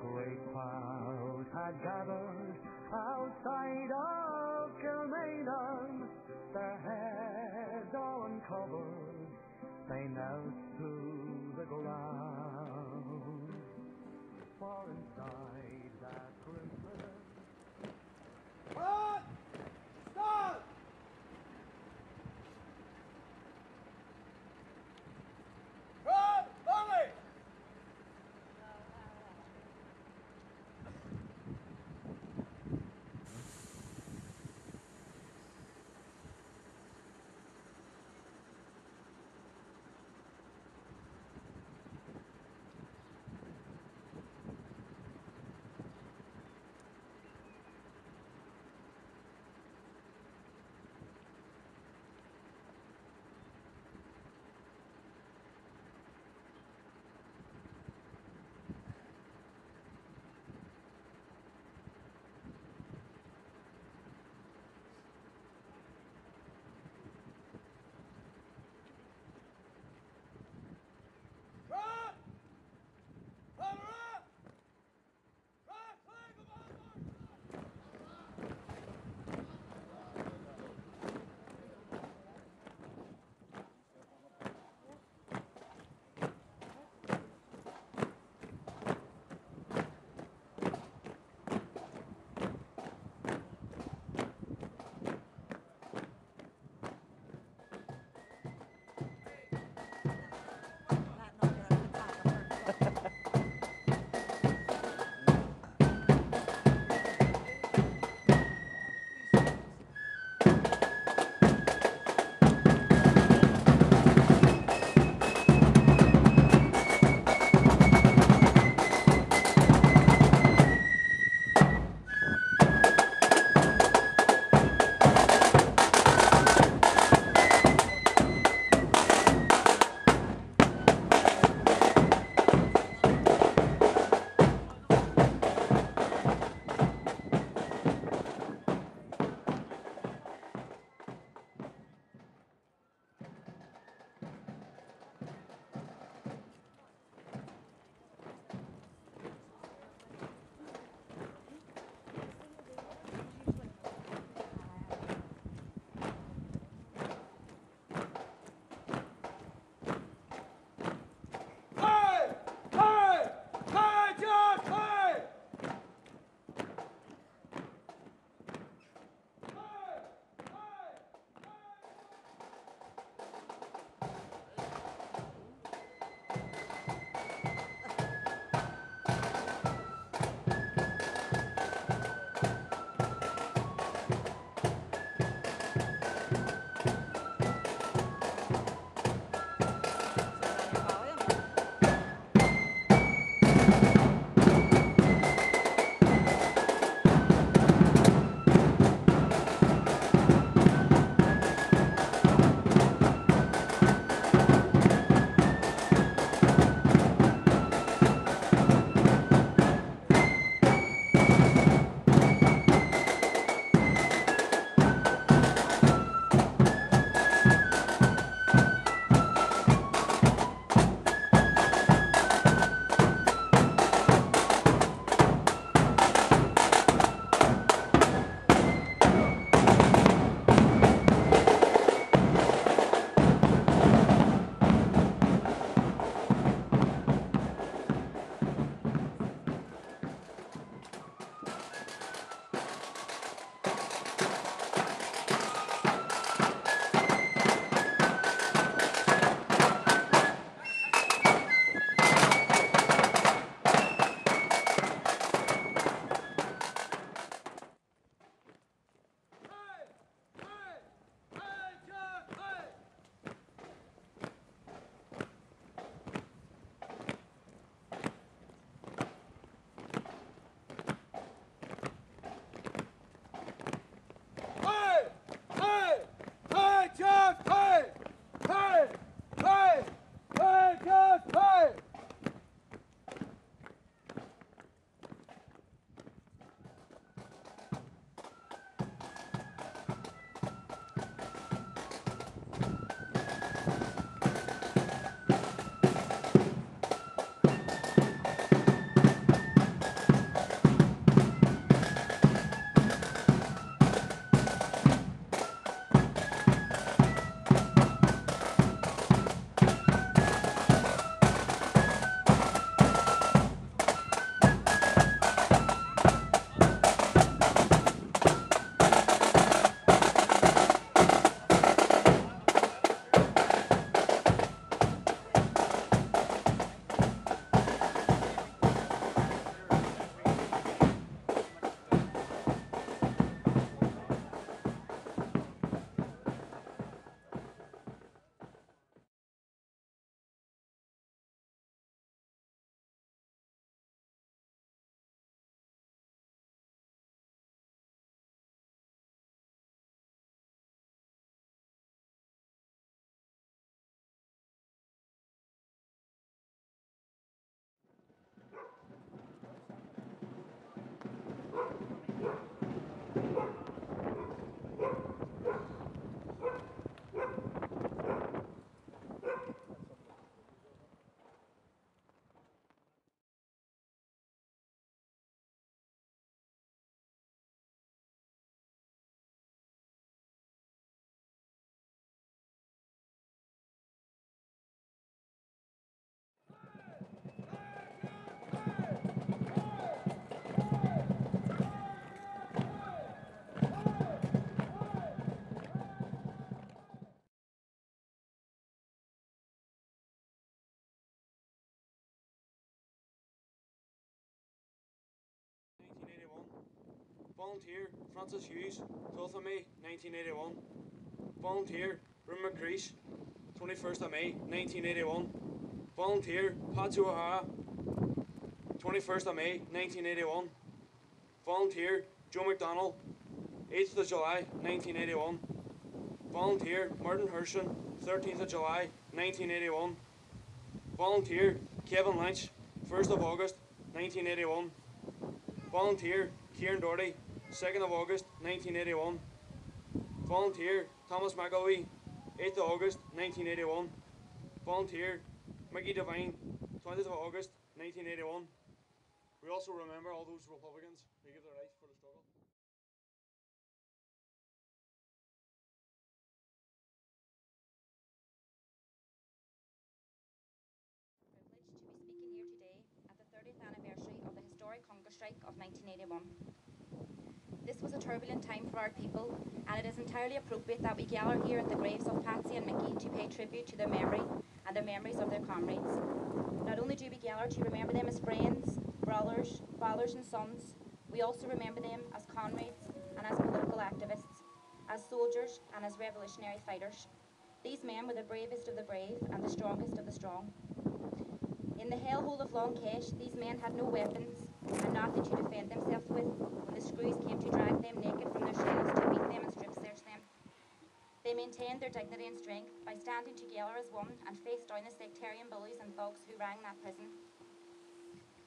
great crowd had gathered outside of Kilmainham, their heads all uncovered, they knelt to the ground. For inside that grim prison, Stop! Run! Only! Volunteer, Francis Hughes, 12th of May, 1981. Volunteer, Rim McCreesh, 21st of May, 1981. Volunteer, Patsy O'Hara, 21st of May, 1981. Volunteer, Joe McDonald, 8th of July, 1981. Volunteer, Martin Hershin, 13th of July, 1981. Volunteer, Kevin Lynch, 1st of August, 1981. Volunteer, Kieran Doherty, 2nd of August, 1981. Volunteer, Thomas McElwee, 8th of August, 1981. Volunteer, Mickey Devine, 20th of August, 1981. We also remember all those Republicans who gave their life for the struggle. Privileged to be speaking here today at the 30th anniversary of the historic hunger strike of 1981. This was a turbulent time for our people, and it is entirely appropriate that we gather here at the graves of Patsy and Mickey to pay tribute to their memory and the memories of their comrades. Not only do we gather to remember them as friends, brothers, fathers and sons, we also remember them as comrades and as political activists, as soldiers and as revolutionary fighters. These men were the bravest of the brave and the strongest of the strong. In the hellhole of Long Kesh, these men had no weapons and nothing to defend themselves with when the screws came to drag them naked from their shells to beat them and strip search them. They maintained their dignity and strength by standing together as one and faced down the sectarian bullies and thugs who rang that prison.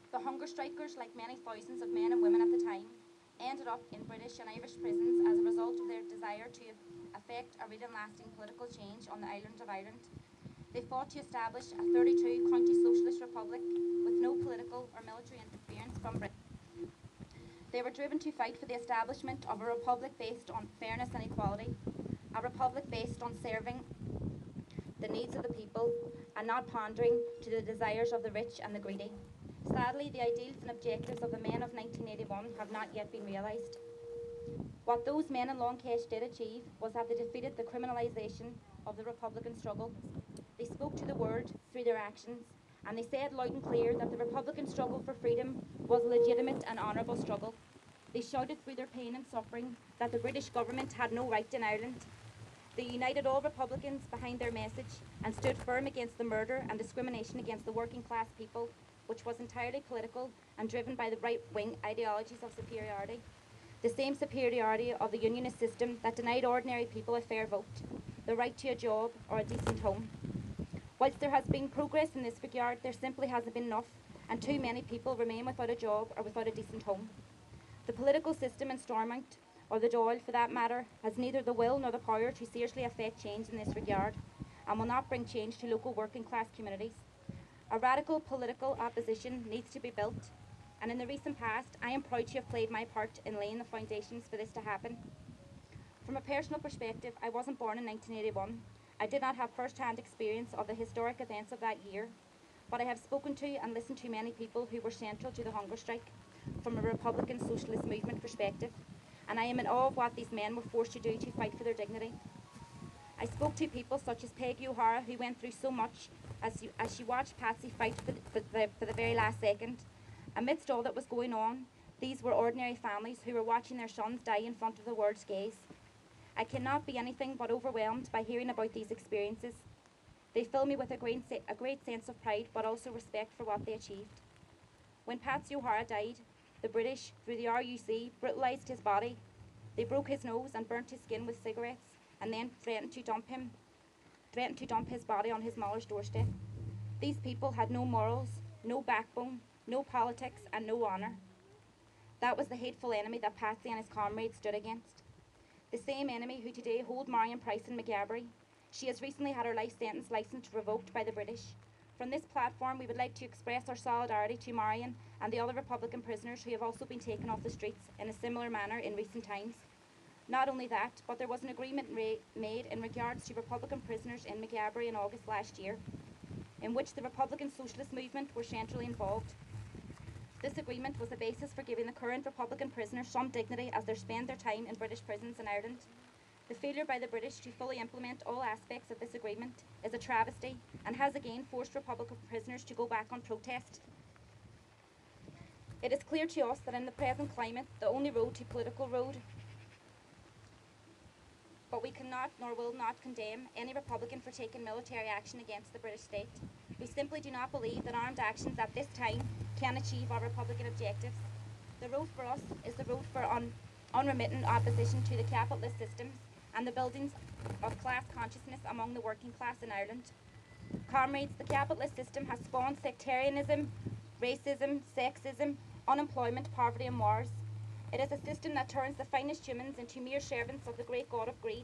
The hunger strikers, like many thousands of men and women at the time, ended up in British and Irish prisons as a result of their desire to effect a real and lasting political change on the island of Ireland. They fought to establish a 32-county socialist republic with no political or military interference from Britain. They were driven to fight for the establishment of a republic based on fairness and equality, a republic based on serving the needs of the people and not pandering to the desires of the rich and the greedy. Sadly, the ideals and objectives of the men of 1981 have not yet been realised. What those men in Long Kesh did achieve was that they defeated the criminalisation of the Republican struggle. They spoke to the world through their actions, and they said loud and clear that the Republican struggle for freedom was a legitimate and honourable struggle. They shouted through their pain and suffering that the British government had no right in Ireland. They united all Republicans behind their message and stood firm against the murder and discrimination against the working class people, which was entirely political and driven by the right-wing ideologies of superiority. The same superiority of the unionist system that denied ordinary people a fair vote, the right to a job or a decent home. Whilst there has been progress in this regard, there simply hasn't been enough, and too many people remain without a job or without a decent home. The political system in Stormont, or the Dáil for that matter, has neither the will nor the power to seriously affect change in this regard, and will not bring change to local working class communities. A radical political opposition needs to be built, and in the recent past, I am proud to have played my part in laying the foundations for this to happen. From a personal perspective, I wasn't born in 1981. I did not have first-hand experience of the historic events of that year, but I have spoken to and listened to many people who were central to the hunger strike from a Republican socialist movement perspective, and I am in awe of what these men were forced to do to fight for their dignity. I spoke to people such as Peggy O'Hara, who went through so much as she watched Patsy fight for the very last second. Amidst all that was going on, these were ordinary families who were watching their sons die in front of the world's gaze. I cannot be anything but overwhelmed by hearing about these experiences. They fill me with a great sense of pride, but also respect for what they achieved. When Patsy O'Hara died, the British, through the RUC, brutalised his body. They broke his nose and burnt his skin with cigarettes, and then threatened to dump his body on his mother's doorstep. These people had no morals, no backbone, no politics, and no honour. That was the hateful enemy that Patsy and his comrades stood against. The same enemy who today hold Marion Price in McGabry. She has recently had her life sentence licensed revoked by the British. From this platform, we would like to express our solidarity to Marion and the other Republican prisoners who have also been taken off the streets in a similar manner in recent times. Not only that, but there was an agreement made in regards to Republican prisoners in McGabry in August last year, in which the Republican Socialist movement were centrally involved. This agreement was the basis for giving the current Republican prisoners some dignity as they spend their time in British prisons in Ireland. The failure by the British to fully implement all aspects of this agreement is a travesty and has again forced Republican prisoners to go back on protest. It is clear to us that in the present climate, the only road to political road, but we cannot nor will not condemn any Republican for taking military action against the British state. We simply do not believe that armed actions at this time can achieve our Republican objectives. The road for us is the road for unremitting opposition to the capitalist systems and the buildings of class consciousness among the working class in Ireland. Comrades, the capitalist system has spawned sectarianism, racism, sexism, unemployment, poverty and wars. It is a system that turns the finest humans into mere servants of the great god of greed.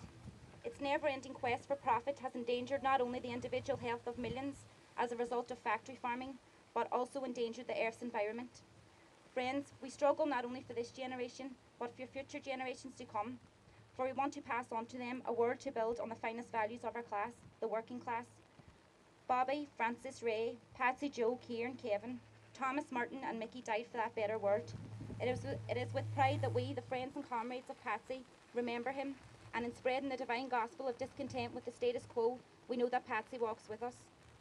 Its never-ending quest for profit has endangered not only the individual health of millions as a result of factory farming, but also endangered the Earth's environment. Friends, we struggle not only for this generation, but for future generations to come, for we want to pass on to them a world to build on the finest values of our class, the working class. Bobby, Francis, Ray, Patsy, Joe, Kieran, Kevin, Thomas, Martin and Mickey died for that better world. It is with pride that we, the friends and comrades of Patsy, remember him, and in spreading the divine gospel of discontent with the status quo, we know that Patsy walks with us.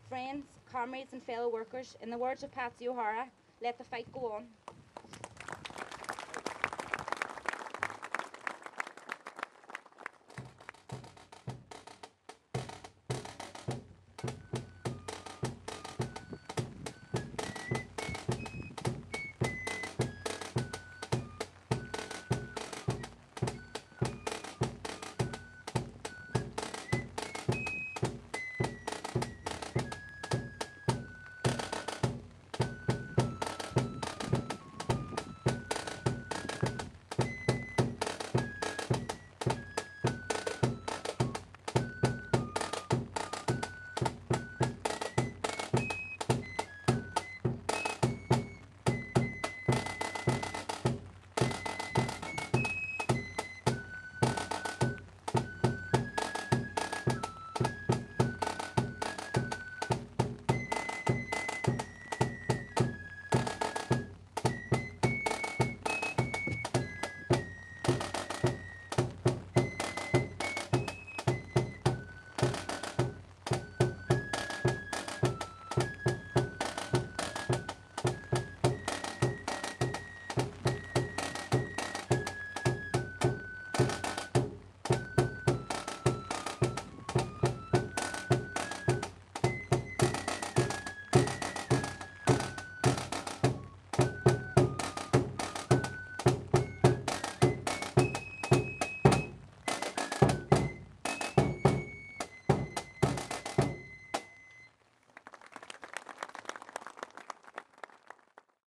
Friends, comrades and fellow workers, in the words of Patsy O'Hara, let the fight go on.